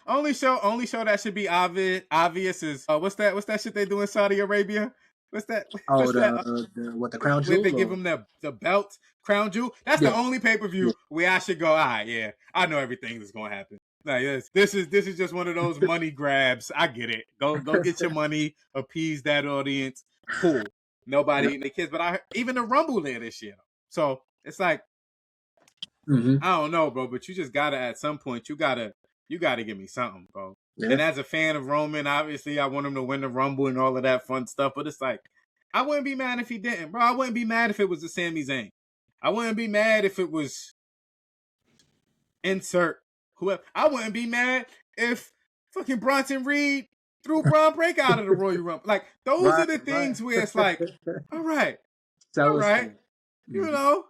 Only show that should be obvious is what's that shit they do in Saudi Arabia? What's that? The Crown Jewel? They give them the belt, Crown Jewel. That's the only pay-per-view where I should go, all right, yeah, I know everything that's gonna happen. Like, this is just one of those money grabs. I get it. Go get your money, appease that audience. Cool. Nobody in the kids, but even the Rumble there this year. So it's like, I don't know, bro, but you just gotta, at some point, you gotta give me something, bro. Yeah. And as a fan of Roman, obviously I want him to win the Rumble and all of that fun stuff, but it's like, I wouldn't be mad if he didn't, bro. I wouldn't be mad if it was the Sami Zayn. I wouldn't be mad if it was insert whoever. I wouldn't be mad if fucking Bronson Reed threw Braun Breaker out of the Royal Rumble. Like, those are the things where it's like, all right, you know,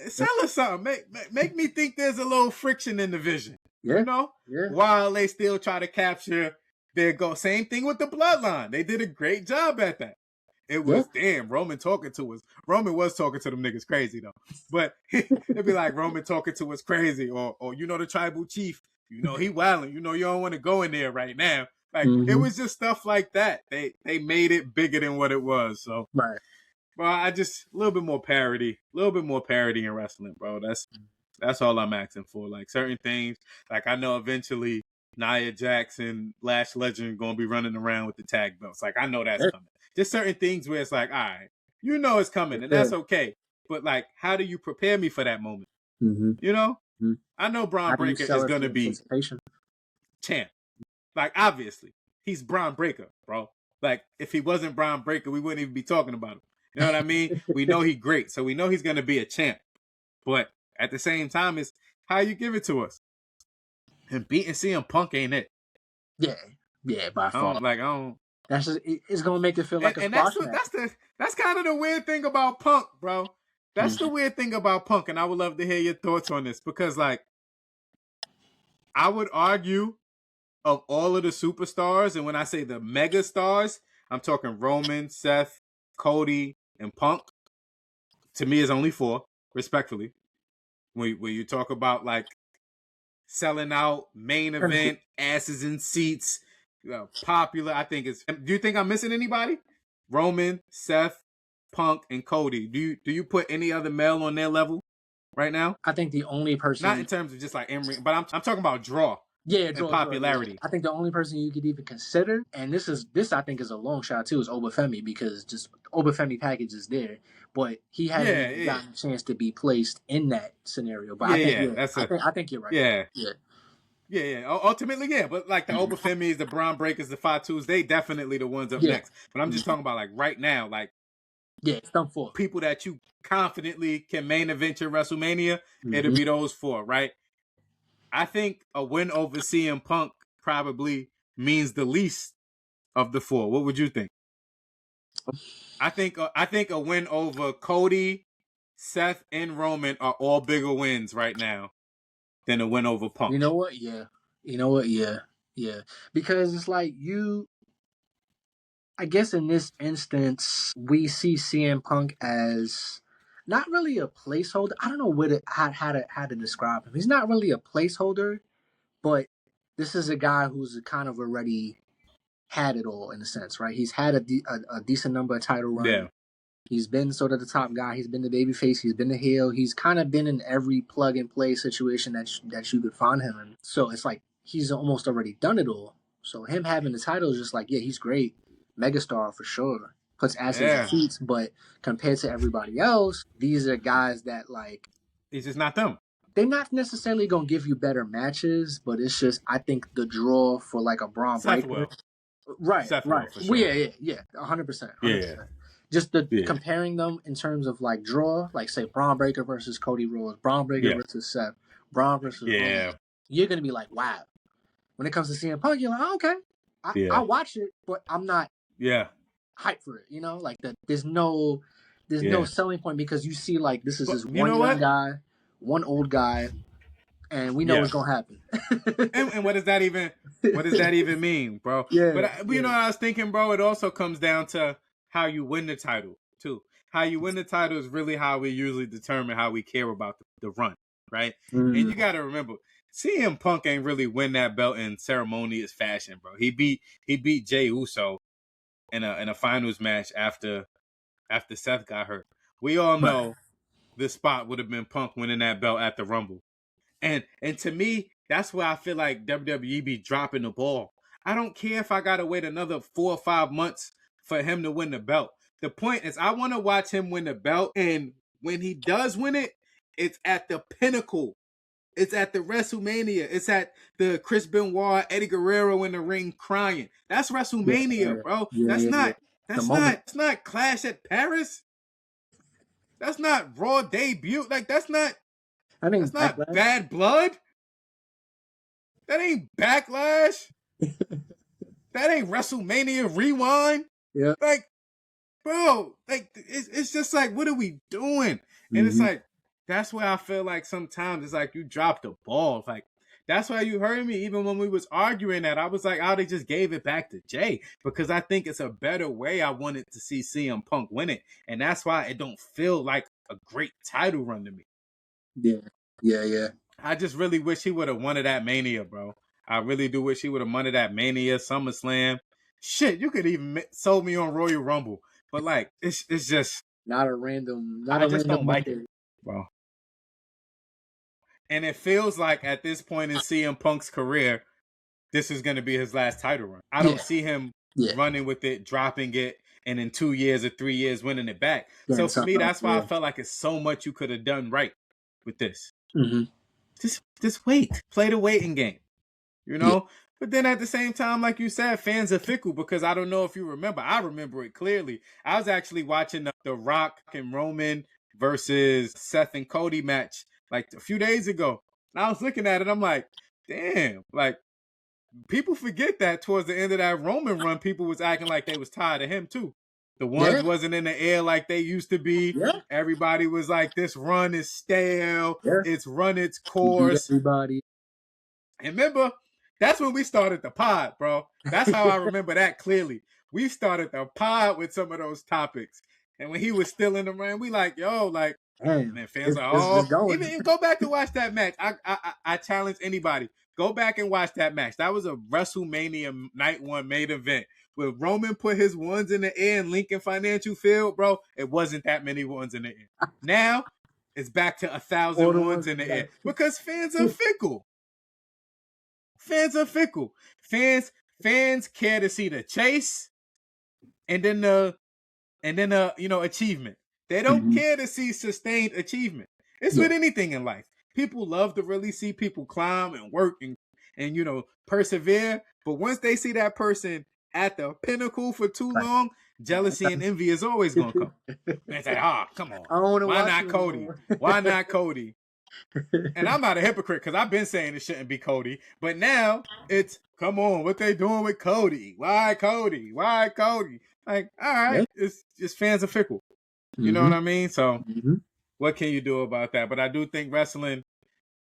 sell us something. Make me think there's a little friction in the vision. Yeah. You know? Yeah. While they still try to capture their goal. Same thing with the Bloodline. They did a great job at that. It was, damn, Roman talking to us. Roman was talking to them niggas crazy, though. But it'd be like Roman talking to us crazy. Or you know, the tribal chief, you know, he wilding. You know, you don't want to go in there right now. Like, it was just stuff like that. They made it bigger than what it was. So, bro, a little bit more parody in wrestling, bro. That's all I'm asking for. Like, certain things, like, I know eventually Nia Jackson, Lash Legend, gonna be running around with the tag belts. Like, I know that's coming. Just certain things where it's like, all right, you know it's coming, and that's okay. But, like, how do you prepare me for that moment? You know? I know Braun Breaker is gonna be champ. Like, obviously, he's Braun Breaker, bro. Like, if he wasn't Braun Breaker, we wouldn't even be talking about him. You know what I mean? We know he's great, so we know he's going to be a champ. But at the same time, it's how you give it to us. And beating CM Punk ain't it. Yeah. Yeah, by I far. don't. That's just it's gonna make it feel like a And that's squash what match. that's kind of the weird thing about Punk, bro. That's the Mhm. weird thing about Punk, and I would love to hear your thoughts on this because, like, I would argue of all of the superstars, and when I say the mega stars, I'm talking Roman, Seth, Cody, and Punk. To me, is only four, respectfully. When you talk about like selling out, main event, asses in seats, popular, I think it's. Do you think I'm missing anybody? Roman, Seth, Punk, and Cody. Do you put any other male on their level right now? I think the only Not in person, terms of just like in ring, but I'm talking about draw yeah, and draw. Yeah. popularity. I think the only person you could even consider, and this I think is a long shot too, is Oba Femi because just Oba Femi package is there, but he hasn't Yeah, even yeah, gotten a chance to be placed in that scenario. But I yeah, think yeah. That's a I think you're right. yeah. Yeah. Yeah, yeah. Ultimately, yeah. But like the Mhm. Oba Femis, the Braun Breakers, the Fatus, they definitely the ones up Yeah. next. But I'm just Mhm. talking about like right now, like Yeah, it's done for. people that you confidently can main event your WrestleMania. It'll Mm-hmm. be those four, right? I think a win over CM Punk probably means the least of the four. What would you think? I think a win over Cody, Seth, and Roman are all bigger wins right now than a win over Punk. You know what? Yeah. You know what? Yeah. Yeah. Because it's like I guess in this instance, we see CM Punk as not really a placeholder. I don't know how to describe him. He's not really a placeholder, but this is a guy who's kind of already had it all in a sense, right? He's had a decent number of title Yeah. runs. He's been sort of the top guy. He's been the babyface. He's been the heel. He's kind of been in every plug and play situation that you could find him in. So it's like he's almost already done it all. So him having the title is just like, yeah, he's great, megastar for sure. Puts asses in Yeah. seats, but compared to everybody else, these are guys that like He's just not them. they're not necessarily gonna give you better matches, but it's just I think the draw for like a Braun Seth Breaker. will. Right, Seth right. will for Well, sure. yeah, 100%, Yeah. 100%. Just the Yeah. comparing them in terms of like draw, like say Braun Breaker versus Cody Rhodes, Braun Breaker Yeah. versus Seth, Braun versus Yeah. Roman. You're gonna be like, wow. When it comes to CM Punk, you're like, oh, okay, I Yeah. watch it, but I'm not Yeah. hyped for it. You know, like there's no Yeah. selling point because you see like this is But just you one know young what? guy, one old guy, and we know Yeah. what's gonna happen. And what does that even mean, bro? Yeah, But you know yeah, what I was thinking, bro? It also comes down to how you win the title, too. How you win the title is really how we usually determine how we care about the run, right? And you got to remember, CM Punk ain't really win that belt in ceremonious fashion, bro. He beat Jey Uso in a finals match after Seth got hurt. We all right. know the spot would have been Punk winning that belt at the Rumble. And to me, that's where I feel like WWE be dropping the ball. I don't care if I gotta wait another 4 or 5 months for him to win the belt. The point is I want to watch him win the belt, and when he does win it, it's at the pinnacle. It's at the WrestleMania. It's at the Chris Benoit, Eddie Guerrero in the ring crying. That's Yeah, WrestleMania, bro. yeah. The moment. That's not Clash at Paris. That's not Raw debut. Like that's I think not backlash. Bad Blood. That ain't Backlash. That ain't WrestleMania Rewind. Yeah. Like, bro, like it's just like, what are we doing? And it's Mm-hmm. like, that's where I feel like sometimes it's like you dropped the ball. Like, that's why you heard me even when we was arguing that. I was like, oh, they just gave it back to Jay because I think it's a better way. I wanted to see CM Punk win it. And that's why it don't feel like a great title run to me. Yeah. Yeah. I just really wish he would have won it at Mania, bro. I really do wish he would have won it at Mania, SummerSlam. Shit, you could even sold me on Royal Rumble, but like it's just Not a I just random don't like it, Monday. bro. And it feels like at this point in CM Punk's career, this is going to be his last title run. I don't see him Yeah. running with it, dropping it, and in 2 years or 3 years winning it back. Getting So for me, something else. that's why I felt like it's so much you could have done right with this. Mm-hmm. Just wait, play the waiting game. You know? Yeah. But then at the same time, like you said, fans are fickle because I don't know if you remember. I remember it clearly. I was actually watching the Rock and Roman versus Seth and Cody match like a few days ago. And I was looking at it. I'm like, damn, like people forget that towards the end of that Roman run, people was acting like they was tired of him too. The ones wasn't in the air like they used to be. Yeah. Everybody was like, this run is stale. Yeah. It's run its He beat course. everybody. And remember, that's when we started the pod, bro. That's how I remember that clearly. We started the pod with some of those topics. And when he was still in the ring, we like, yo, like, Damn. man, fans are It's all, going. even go back to watch that match. I challenge anybody. Go back and watch that match. That was a WrestleMania Night 1 main event. When Roman put his ones in the air in Lincoln Financial Field, bro, it wasn't that many ones in the air. Now, it's back to 1,000 ones in the air. Because fans are fickle. Fans are fickle. Fans care to see the chase and then the achievement. They don't care to see sustained achievement. It's with anything in life. People love to really see people climb and work and persevere. But once they see that person at the pinnacle for too long, jealousy and envy is always gonna come. They say, come on. Why not Cody? Why not Cody? And I'm not a hypocrite because I've been saying it shouldn't be Cody. But now it's, come on, what they doing with Cody? Why Cody? Why Cody? Like, all right, it's just fans are fickle. You know what I mean? So what can you do about that? But I do think wrestling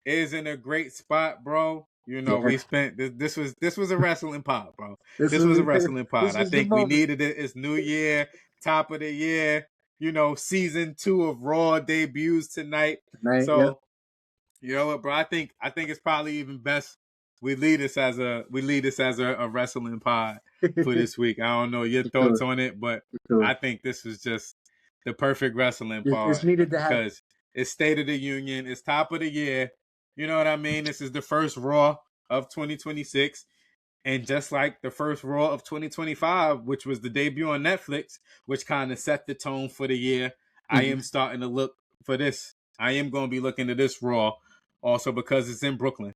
is in a great spot, bro. You know, we spent this was a wrestling pod, bro. This was a wrestling pod. I think we needed it. It's New Year, top of the year. You know, season 2 of Raw debuts tonight. So you know what, bro? I think it's probably even best we lead this as a wrestling pod for this week. I don't know your thoughts on it, but I think this is just the perfect wrestling pod. It's needed to happen because it's State of the Union. It's top of the year. You know what I mean? This is the first Raw of 2026. And just like the first Raw of 2025, which was the debut on Netflix, which kind of set the tone for the year, I am starting to look for this. I am going to be looking to this Raw also because it's in Brooklyn.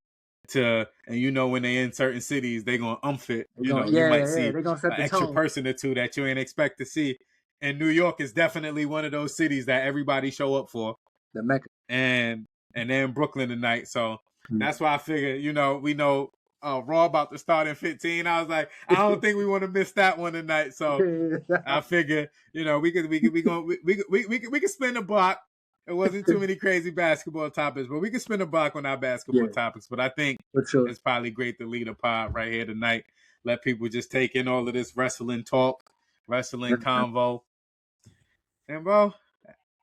And you know, when they in certain cities, they're going to it. You might see an extra person or two that you ain't expect to see. And New York is definitely one of those cities that everybody show up for. The Mecca. And then Brooklyn tonight. So that's why I figured, we know Raw about to start in 15. I was like, I don't think we want to miss that one tonight. So I figured, we could spin a block. It wasn't too many crazy basketball topics, but we could spin a block on our basketball topics. But I think it's probably great to lead a pod right here tonight. Let people just take in all of this wrestling talk, wrestling convo. And bro,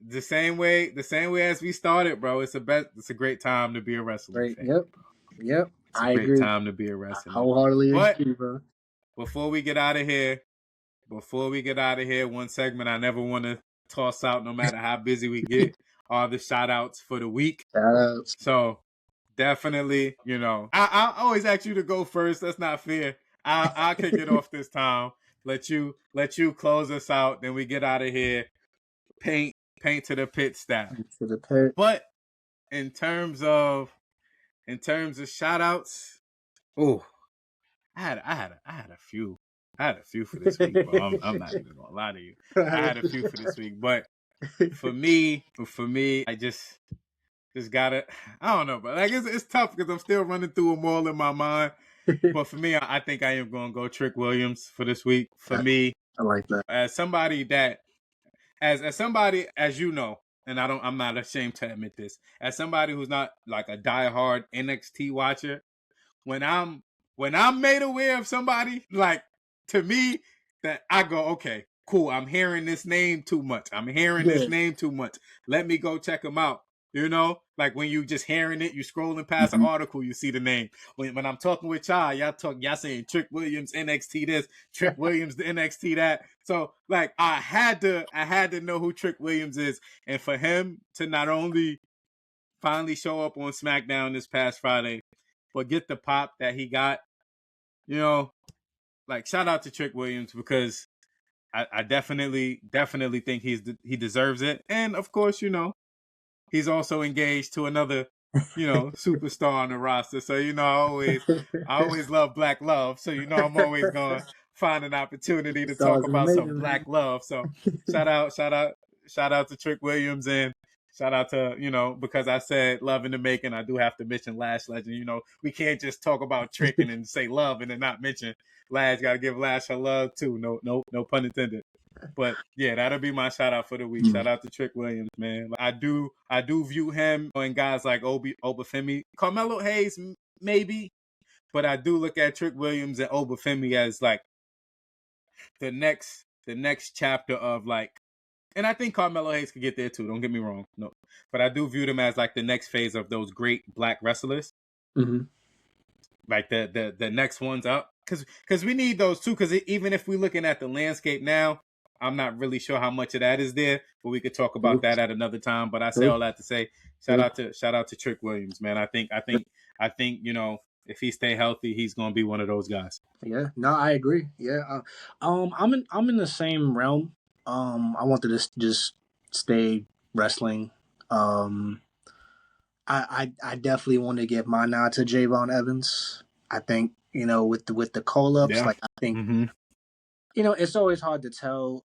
the same way as we started, bro. It's a great time to be a wrestling fan. Yep. It's a great time to be a wrestler. I wholeheartedly agree, bro. Before we get out of here, one segment I never want to toss out, no matter how busy we get, are the shout outs for the week. So definitely, I always ask you to go first. That's not fair. I'll kick it off this time. Let you close us out. Then we get out of here. Paint to the pit style. But in terms of shout outs, I had a few. I had a few for this week, bro. I'm not even gonna lie to you. I had a few for this week, but for me, I just gotta. I don't know, but like it's tough because I'm still running through them all in my mind. But for me, I think I am gonna go Trick Williams for this week. For me, I like that. As somebody that, as somebody, as you know, and I'm not ashamed to admit this, as somebody who's not like a diehard NXT watcher, when I'm made aware of somebody, like, to me, that I go, okay, cool, I'm hearing this name too much. Let me go check them out. Like when you just hearing it, you scrolling past an article, you see the name. When I'm talking with y'all saying Trick Williams NXT this, Trick Williams the NXT that. So like I had to know who Trick Williams is, and for him to not only finally show up on SmackDown this past Friday, but get the pop that he got, like shout out to Trick Williams, because I definitely think he deserves it, and of course he's also engaged to another, superstar on the roster. So, I always love black love. So, I'm always going to find an opportunity to talk about some black love. So shout out to Trick Williams. And Shout out to, because I said love in the making, I do have to mention Lash Legend. We can't just talk about Trick and then say love and then not mention Lash. Got to give Lash her love too. No pun intended. But yeah, that'll be my shout out for the week. Shout out to Trick Williams, man. I do view him and guys like Oba Femi, Carmelo Hayes, maybe, but I do look at Trick Williams and Oba Femi as like the next chapter of like, and I think Carmelo Hayes could get there too. Don't get me wrong, no, but I do view them as like the next phase of those great black wrestlers. Like the next ones up, because we need those too. Because even if we're looking at the landscape now, I'm not really sure how much of that is there, but we could talk about that at another time. But I say all that to say, shout out to Trick Williams, man. I think if he stay healthy, he's gonna be one of those guys. Yeah, no, I agree. Yeah, I'm in the same realm. I wanted to just stay wrestling. I definitely want to give my nod to Javon Evans. I think with the call ups, like I think it's always hard to tell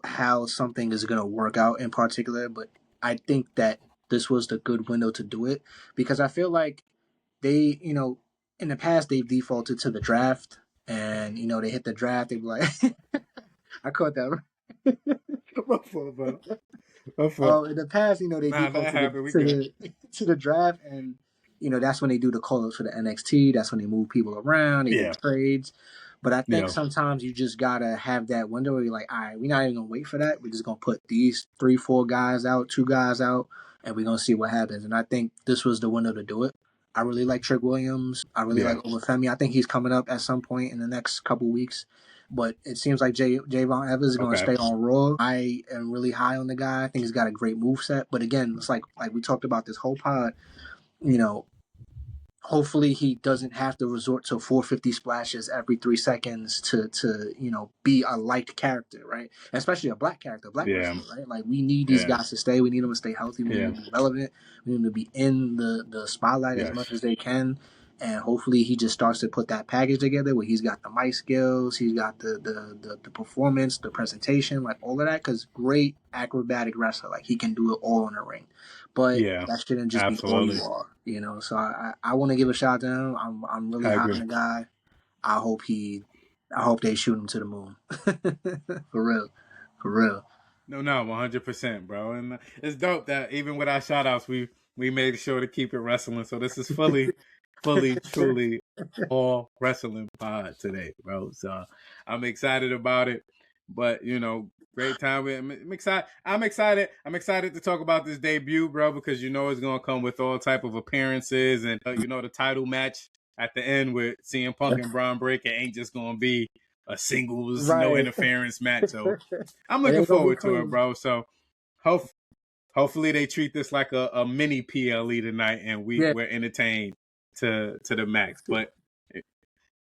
how something is going to work out in particular, but I think that this was the good window to do it because I feel like they, in the past they've defaulted to the draft, and they hit the draft, they be like, I caught that. In the past, they default to the draft, and that's when they do the call-ups for the NXT. That's when they move people around, they do trades. But I think sometimes you just gotta have that window where you're like, all right, we're not even gonna wait for that. We're just gonna put these 3-4 guys out, 2 guys out, and we're gonna see what happens. And I think this was the window to do it. I really like Trick Williams. I really like Oba Femi. I think he's coming up at some point in the next couple weeks. But it seems like Javon Evans is going to stay on Raw. I am really high on the guy. I think he's got a great moveset. But again, it's like we talked about this whole pod, hopefully he doesn't have to resort to 450 splashes every 3 seconds to be a liked character, right? Especially a black character, wrestler, right? Like we need these guys to stay. We need them to stay healthy. We need them to be relevant. We need them to be in the spotlight as much as they can. And hopefully he just starts to put that package together where he's got the mic skills, he's got the performance, the presentation, like all of that. Because great acrobatic wrestler, like he can do it all in the ring. But that shouldn't just be all you are, So I want to give a shout out to him. I'm really hot on the guy. I hope they shoot him to the moon. For real. No, 100%, bro. And it's dope that even with our shout outs, we made sure to keep it wrestling. So this is fully, truly all wrestling pod today, bro. So I'm excited about it. But great time. I'm excited. I'm excited to talk about this debut, bro, because it's gonna come with all type of appearances and the title match at the end with CM Punk and Braun Breaker ain't just gonna be a singles no interference match. So I'm looking forward to it, bro. So hopefully they treat this like a mini PLE tonight, and we're entertained to the max. But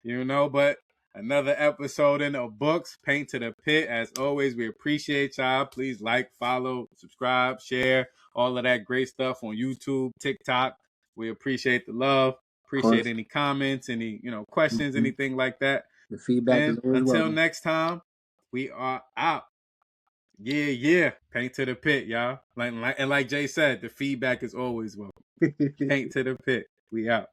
but another episode in the books. Paint to the Pit. As always, we appreciate y'all. Please like, follow, subscribe, share, all of that great stuff on YouTube, TikTok. We appreciate the love. Appreciate any comments, any questions, anything like that. The feedback and is always until welcome. Next time, we are out. Yeah. Paint to the Pit, y'all. Like Jay said, the feedback is always welcome. Paint to the Pit. We out.